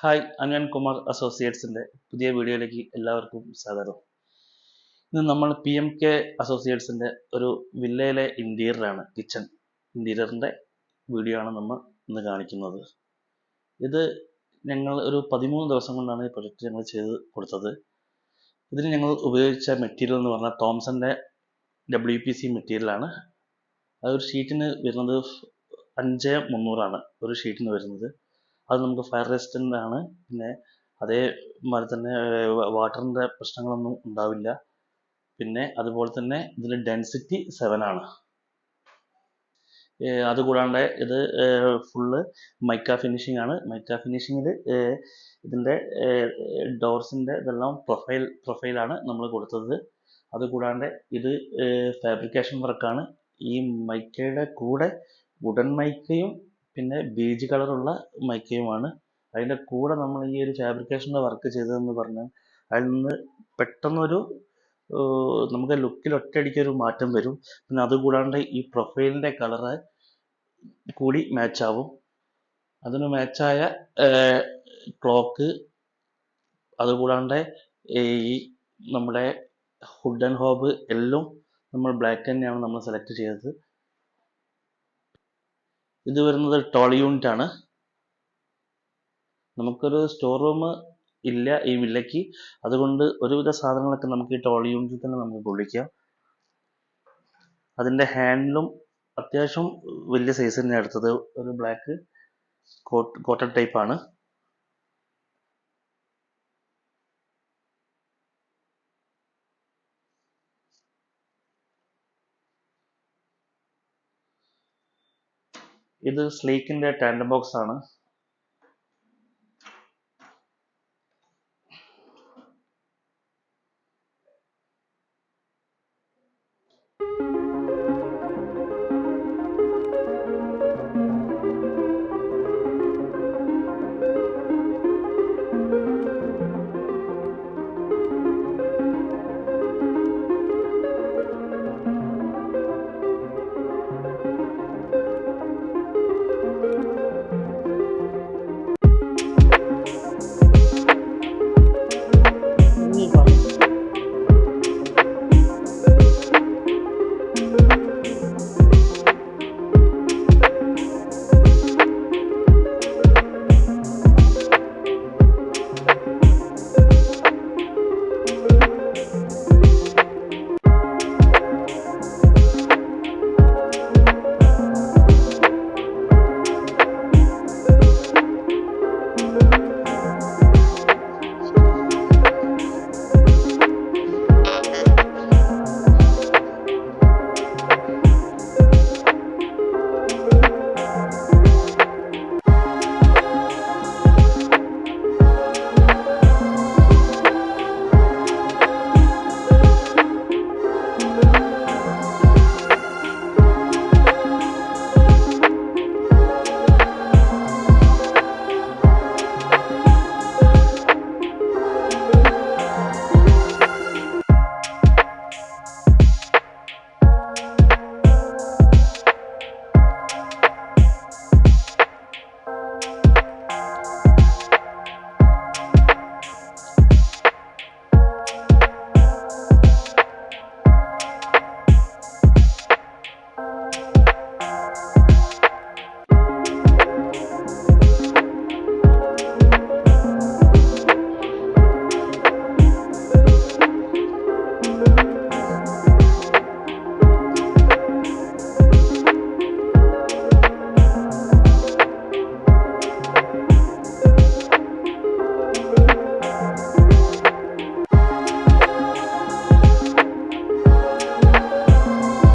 Hi, അനിയൻ കുമാർ അസോസിയേറ്റ്സിൻ്റെ പുതിയ വീഡിയോയിലേക്ക് എല്ലാവർക്കും സ്വാഗതം. ഇന്ന് നമ്മൾ പി എം കെ അസോസിയേറ്റ്സിൻ്റെ ഒരു വില്ലയിലെ ഇൻറ്റീരിയറാണ്, കിച്ചൺ ഇൻറ്റീരിയറിൻ്റെ വീഡിയോ ആണ് നമ്മൾ ഇന്ന് കാണിക്കുന്നത്. ഇത് ഞങ്ങൾ ഒരു 13 ദിവസം കൊണ്ടാണ് ഈ പ്രൊജക്റ്റ് ഞങ്ങൾ ചെയ്ത് കൊടുത്തത്. ഇതിന് ഞങ്ങൾ ഉപയോഗിച്ച മെറ്റീരിയൽ എന്ന് പറഞ്ഞാൽ തോംസൻ്റെ WPC മെറ്റീരിയലാണ്. അതൊരു ഷീറ്റിന് വരുന്നത് 5300 ഒരു ഷീറ്റിന് വരുന്നത്. അത് നമുക്ക് ഫയർ റെസിസ്റ്റൻ്റ് ആണ്. പിന്നെ അതേമാതിരി തന്നെ വാട്ടറിൻ്റെ പ്രശ്നങ്ങളൊന്നും ഉണ്ടാവില്ല. പിന്നെ അതുപോലെ തന്നെ ഇതിൽ ഡെൻസിറ്റി 7 ആണ്. അതുകൂടാണ്ട് ഇത് ഫുള്ള് മൈക്ക ഫിനിഷിംഗ് ആണ്. മൈക്ക ഫിനിഷിങ്ങിൽ ഇതിൻ്റെ ഡോർസിൻ്റെ ഇതെല്ലാം പ്രൊഫൈലാണ് നമ്മൾ കൊടുത്തത്. അതുകൂടാണ്ട് ഇത് ഫാബ്രിക്കേഷൻ വർക്കാണ്. ഈ മൈക്കയുടെ കൂടെ വുഡൻ മൈക്കയും പിന്നെ ബീജ് കളറുള്ള മൈക്കയുമാണ്. അതിൻ്റെ കൂടെ നമ്മൾ ഈ ഒരു ഫാബ്രിക്കേഷൻ്റെ വർക്ക് ചെയ്തതെന്ന് പറഞ്ഞാൽ അതിൽ നിന്ന് പെട്ടെന്നൊരു നമുക്ക് ലുക്കിൽ ഒറ്റയടിക്കൊരു മാറ്റം വരും. പിന്നെ അതുകൂടാണ്ട് ഈ പ്രൊഫൈലിൻ്റെ കളറ് കൂടി മാച്ചാവും. അതിന് മാച്ചായ ക്ലോക്ക്, അതുകൂടാണ്ട് ഈ നമ്മുടെ ഹുഡ് ആൻഡ് ഹോബ് എല്ലാം നമ്മൾ ബ്ലാക്ക് തന്നെയാണ് നമ്മൾ സെലക്ട് ചെയ്തത്. ഇത് വരുന്നത് ടോൾ യൂണിറ്റ് ആണ്. നമുക്കൊരു സ്റ്റോർ റൂം ഇല്ല ഈ വില്ലയ്ക്ക്, അതുകൊണ്ട് ഒരുവിധ സാധനങ്ങളൊക്കെ നമുക്ക് ഈ ടോൾ യൂണിറ്റിൽ തന്നെ നമുക്ക് കൊള്ളിക്കാം. അതിൻ്റെ ഹാൻഡിലും അത്യാവശ്യം വലിയ സൈസ് തന്നെയാണ് എടുത്തത്. ഒരു ബ്ലാക്ക് കോട്ടൺ ടൈപ്പാണ്. ഇത് സ്ലീക്കിൻ്റെ ടാൻഡം ബോക്സ് ആണ്.